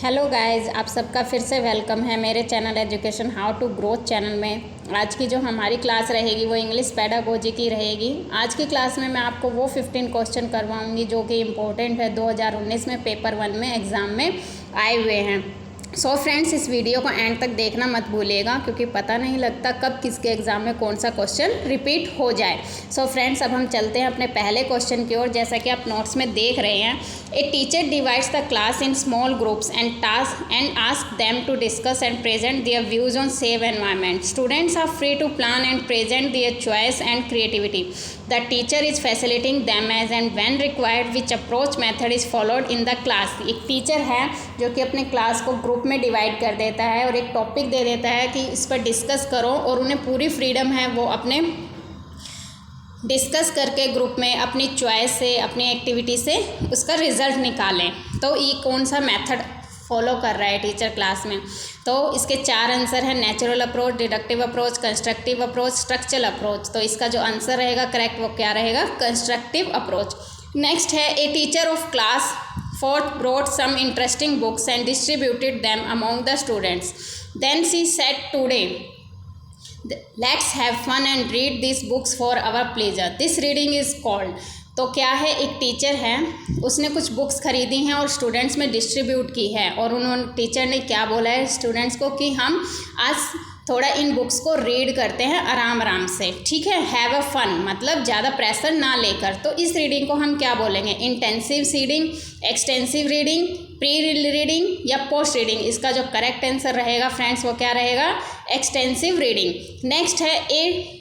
Hello guys, आप सबका फिर से वेलकम है मेरे channel education how to growth channel में। आज की जो हमारी क्लास रहेगी वो इंग्लिश पेडागोजी की रहेगी। आज की क्लास में मैं आपको वो 15 क्वेश्चन करवाऊंगी जो कि इम्पोर्टेंट है 2019 में पेपर 1 में एग्ज़ाम में आए हुए हैं। सो फ्रेंड्स, इस वीडियो को एंड तक देखना मत भूलिएगा क्योंकि पता नहीं लगता कब किसके एग्ज़ाम में कौन सा क्वेश्चन रिपीट हो जाए। सो फ्रेंड्स, अब हम चलते हैं अपने पहले क्वेश्चन की ओर। जैसा कि आप नोट्स में देख रहे हैं, a teacher divides the class in small groups and ask them to discuss and present their views on save environment. Students are free to plan and present their choice and creativity. The teacher is facilitating them as and when required which approach method is followed in the class. एक teacher है जो कि अपने class को group में divide कर देता है और एक टॉपिक दे देता है कि इस पर डिस्कस करो, और उन्हें पूरी फ्रीडम है वो अपने डिस्कस करके ग्रुप में अपनी चॉइस से, अपनी एक्टिविटी से उसका रिज़ल्ट निकालें। तो ये कौन सा मेथड फॉलो कर रहा है टीचर क्लास में? तो इसके 4 आंसर हैं: natural approach, deductive approach, constructive approach, structural approach. तो इसका जो आंसर रहेगा करेक्ट वो क्या रहेगा? Constructive approach. नेक्स्ट है, a teacher of class 4th brought some interesting books and distributed them among the students. Then she said, today let's have fun and read these books for our pleasure. This reading is called. तो क्या है, एक teacher है, उसने कुछ books खरीदी हैं और स्टूडेंट्स में डिस्ट्रीब्यूट की है, और उन्होंने टीचर ने क्या बोला है स्टूडेंट्स को कि हम आज थोड़ा इन बुक्स को रीड करते हैं आराम आराम से, ठीक है। हैव अ फन मतलब ज़्यादा प्रेशर ना लेकर। तो इस रीडिंग को हम क्या बोलेंगे? Intensive reading, extensive reading, pre reading या पोस्ट रीडिंग? इसका जो करेक्ट आंसर रहेगा फ्रेंड्स वो क्या रहेगा? Extensive reading. नेक्स्ट है, ए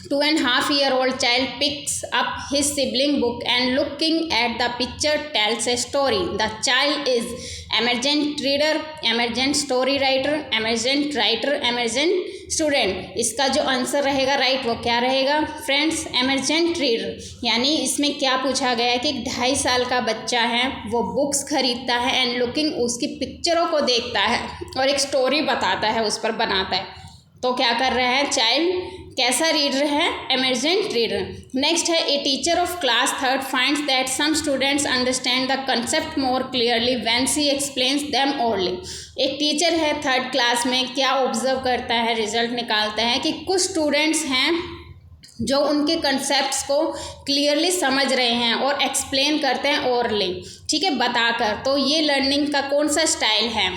2.5-year-old child picks up his sibling book and looking at the picture tells a story. The child is emergent reader, emergent story writer, emergent writer, emergent student। इसका जो answer रहेगा right वो क्या रहेगा friends? Emergent reader. यानी इसमें क्या पूछा गया है कि 2.5 साल का बच्चा है, वो बुक्स खरीदता है एंड लुकिंग उसकी पिक्चरों को देखता है और एक स्टोरी बताता है, उस पर बनाता है। तो क्या कर रहा है चाइल्ड? कैसा रीडर है? Emergent reader. नेक्स्ट है, a teacher of class 3rd finds that some students understand the concept more clearly when she explains them orally. एक टीचर है 3rd क्लास में, क्या ऑब्जर्व करता है, रिजल्ट निकालता है कि कुछ स्टूडेंट्स हैं जो उनके कंसेप्ट्स को क्लियरली समझ रहे हैं और एक्सप्लेन करते हैं ओरली, ठीक है, बताकर। तो ये लर्निंग का कौन सा स्टाइल है?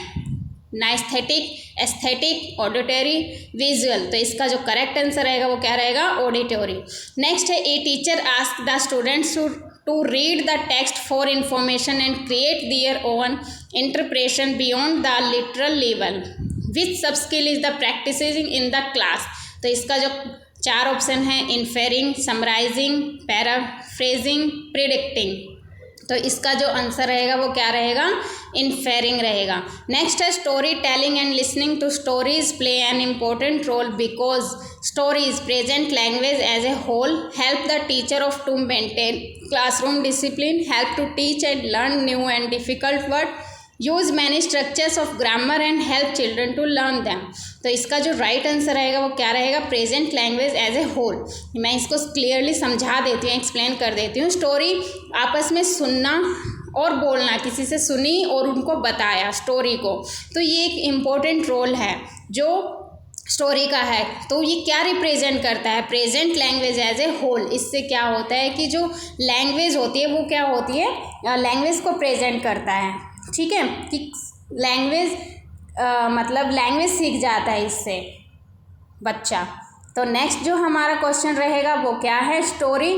नाइस्थेटिक, एस्थेटिक, ऑडिटरी, विजुअल। तो इसका जो करेक्ट आंसर रहेगा वो क्या रहेगा? ऑडिटरी। नेक्स्ट है, a teacher ask the students to read the text for information and create their own interpretation beyond the literal level. Which sub skill is the practising in the class? तो इसका जो 4 option है: इन्फेरिंग, summarising, paraphrasing, predicting. तो इसका जो answer रहेगा वो क्या रहेगा? इन्फेरिंग रहेगा। नेक्स्ट है, story telling and listening to stories play an important role because stories present language as a whole, help the teacher of to maintain classroom discipline, help to teach and learn new and difficult word, use many structures of grammar and help children to learn them. तो इसका जो right answer रहेगा वो क्या रहेगा? Present language as a whole. मैं इसको clearly समझा देती हूँ, एक्सप्लेन कर देती हूँ। स्टोरी आपस में सुनना और बोलना, किसी से सुनी और उनको बताया स्टोरी को, तो ये एक इम्पोर्टेंट रोल है जो स्टोरी का है। तो ये क्या रिप्रेजेंट करता है? Present language as a whole. इससे क्या होता है कि जो लैंग्वेज होती है वो क्या होती है? लैंग्वेज को प्रेजेंट करता है, ठीक है, कि लैंग्वेज मतलब लैंग्वेज सीख जाता है इससे बच्चा। तो नेक्स्ट जो हमारा क्वेश्चन रहेगा वो क्या है? Story.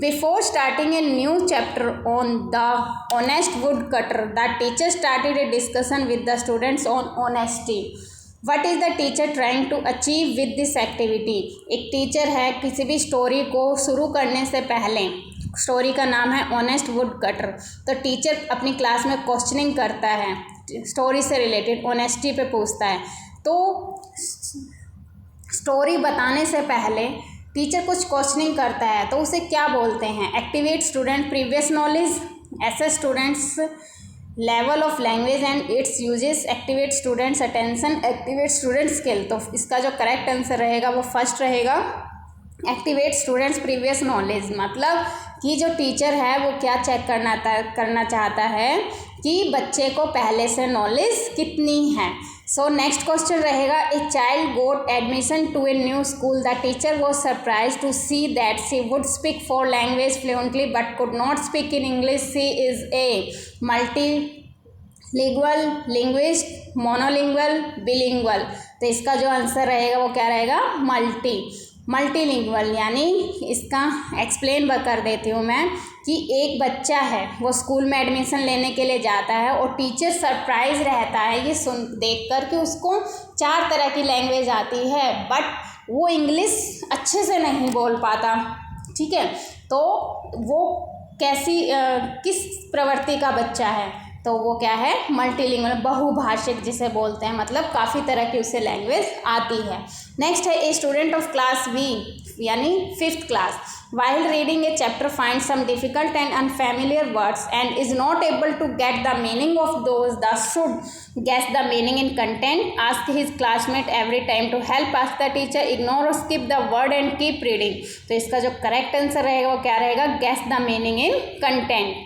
Before starting a new chapter on the honest wood cutter, the teacher started a discussion with the students on honesty. What is the teacher trying to achieve with this activity? एक teacher है, किसी भी story को शुरू करने से पहले, story का नाम है ऑनेस्ट वुड कटर, तो टीचर अपनी क्लास में क्वेश्चनिंग करता है, स्टोरी से रिलेटेड ऑनेस्टी पे पूछता है। तो स्टोरी बताने से पहले टीचर कुछ क्वेश्चनिंग करता है, तो उसे क्या बोलते हैं? Activate student previous knowledge, assess students level of language and its uses, activate students attention, activate student skill. तो इसका जो करेक्ट आंसर रहेगा वो फर्स्ट रहेगा, एक्टिवेट स्टूडेंट्स प्रीवियस नॉलेज। मतलब कि जो टीचर है वो क्या चेक करना चाहता है कि बच्चे को पहले से नॉलेज कितनी है। सो नेक्स्ट क्वेश्चन रहेगा, a child got admission to a new school, the teacher was surprise to see that she would speak 4 language fluently but could not speak in English. She is a multilingual, linguist, monolingual, bilingual. तो इसका जो answer रहेगा वो क्या रहेगा, multilingual. यानी इसका explain कर देती हूँ मैं कि एक बच्चा है वो स्कूल में एडमिशन लेने के लिए जाता है और टीचर सरप्राइज रहता है ये सुन देख कर कि उसको 4 तरह की लैंग्वेज आती है बट वो इंग्लिश अच्छे से नहीं बोल पाता। ठीक है, तो वो किस प्रवृत्ति का बच्चा है, तो वो क्या है, मल्टीलिंगुअल, बहुभाषिक जिसे बोलते हैं, मतलब काफ़ी तरह की उससे लैंग्वेज आती है। नेक्स्ट है, a student of class V यानी 5th class while reading a chapter finds some difficult and unfamiliar words and is not able to get the meaning of those, thus should guess the meaning in content, ask his classmate every time to help ask the teacher, ignore or skip the word and keep reading। तो इसका जो correct answer रहेगा वो क्या रहेगा, guess the meaning in content।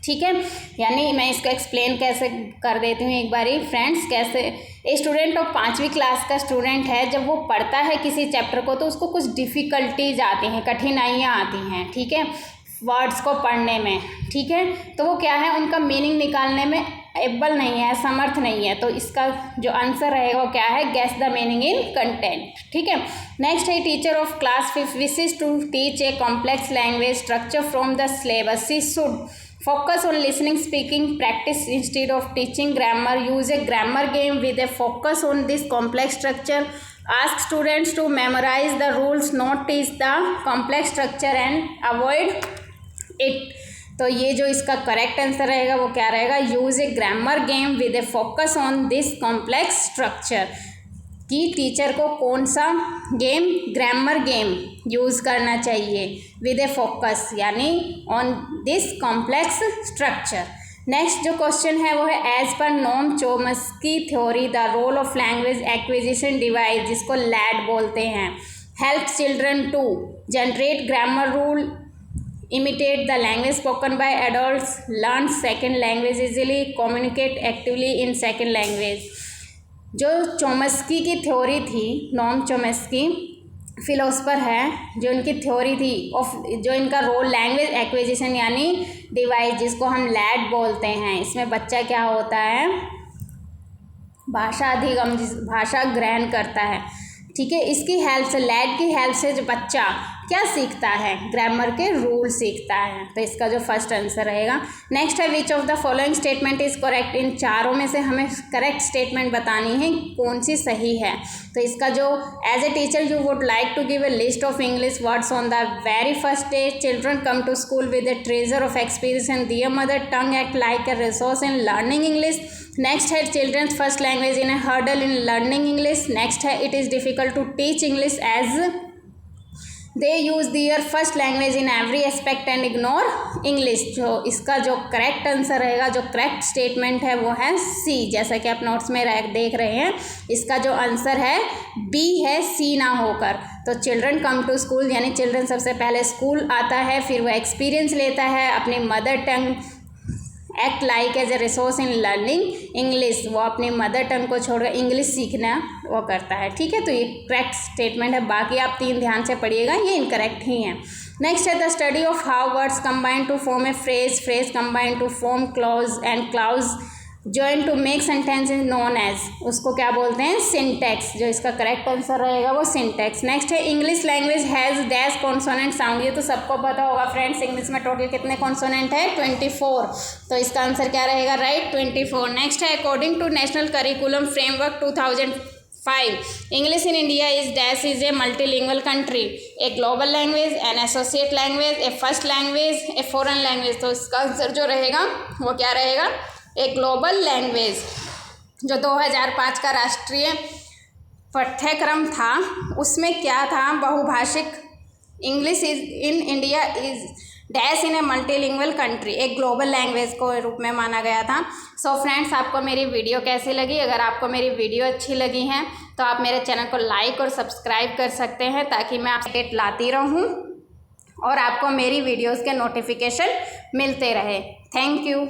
ठीक है, यानी मैं इसको एक्सप्लेन कैसे कर देती हूँ एक बारी फ्रेंड्स। कैसे, ए स्टूडेंट ऑफ 5वीं क्लास का स्टूडेंट है, जब वो पढ़ता है किसी चैप्टर को तो उसको कुछ डिफ़िकल्टीज आती हैं, कठिनाइयाँ आती हैं। ठीक है, वर्ड्स को पढ़ने में। ठीक है, तो वो क्या है, उनका मीनिंग निकालने में एबल नहीं है, समर्थ नहीं है। तो इसका जो आंसर रहेगा वो क्या है, guess the meaning in content. ठीक है, नेक्स्ट है, teacher of class 5 wishes to teach a complex language structure from the syllabus. She should focus on listening, speaking practice instead of teaching grammar. Use a grammar game with a focus on this complex structure. Ask students to memorize the rules, not teach the complex structure and avoid it। तो ये जो इसका correct answer रहेगा वो क्या रहेगा, use a grammar game with a focus on this complex structure. कि teacher को कौन सा गेम, ग्रामर गेम यूज़ करना चाहिए विद ए फोकस यानी on this complex structure. Next जो क्वेश्चन है वो है, एज पर Noam Chomsky theory the role of language acquisition device, जिसको लैड बोलते हैं, help children to generate grammar rule, imitate the language spoken by adults, learn second language easily, communicate actively in second language। जो Chomsky की theory थी, नोम Chomsky philosopher है, जो इनकी theory थी ऑफ, जो इनका रोल लैंग्वेज एक्विजिशन यानी डिवाइस जिसको हम लैड बोलते हैं, इसमें बच्चा क्या होता है, भाषा ग्रहण करता है। ठीक है, इसकी हेल्प से, लैड की हेल्प से जो बच्चा क्या सीखता है, ग्रामर के रूल सीखता है। तो इसका जो फर्स्ट आंसर रहेगा। नेक्स्ट है, which of the following statement is correct, इन चारों में से हमें करेक्ट स्टेटमेंट बतानी है, कौन सी सही है। तो इसका जो, as a teacher you would like to give a list of English words on the very first day, children come to school with a treasure of experience and their mother tongue act like a resource in learning English. Next है, children's first language in a hurdle in learning English. Next है, it is difficult to teach English as they use their first language in every aspect and ignore English. जो इसका जो correct answer रहेगा, जो correct statement है वो है सी, जैसा कि आप नोट्स में देख रहे हैं। इसका जो आंसर है बी है, सी ना होकर। तो चिल्ड्रन कम टू स्कूल यानी चिल्ड्रन सबसे पहले स्कूल आता है, फिर वह एक्सपीरियंस लेता है, अपनी mother tongue act like as a resource in learning English, वो अपनी मदर टंग को छोड़कर इंग्लिश सीखना वो करता है। ठीक है, तो ये करेक्ट स्टेटमेंट है। बाकी आप 3 ध्यान से पढ़िएगा, ये इनकरेक्ट ही हैं। नेक्स्ट है, the study of how words combine to form a phrase, phrase combine to form clause and clause join to make sentence is known as, उसको क्या बोलते हैं, सिंटैक्स। जो इसका करेक्ट आंसर रहेगा वो सिंटैक्स। नेक्स्ट है, English language has dash consonant sound, ये तो सबको पता होगा फ्रेंड्स, इंग्लिश में टोटल कितने कॉन्सोनेंट है, 24। तो इसका आंसर क्या रहेगा, राइट, 24। नेक्स्ट है, according to national curriculum framework 2005 English in India is dash is a multilingual country, a global language, an associate language, a first language, a foreign language. तो इसका answer जो रहेगा वो क्या रहेगा, एक ग्लोबल लैंग्वेज। जो 2005 का राष्ट्रीय पाठ्यक्रम था उसमें क्या था, बहुभाषिक, English is in India is dash in A multilingual country, एक ग्लोबल लैंग्वेज को रूप में माना गया था। सो फ्रेंड्स, आपको मेरी वीडियो कैसी लगी? अगर आपको मेरी वीडियो अच्छी लगी है तो आप मेरे चैनल को लाइक और सब्सक्राइब कर सकते हैं, ताकि मैं अपडेट लाती रहूँ। और आपको मेरी वीडियोस के नोटिफिकेशन मिलते रहे। Thank you.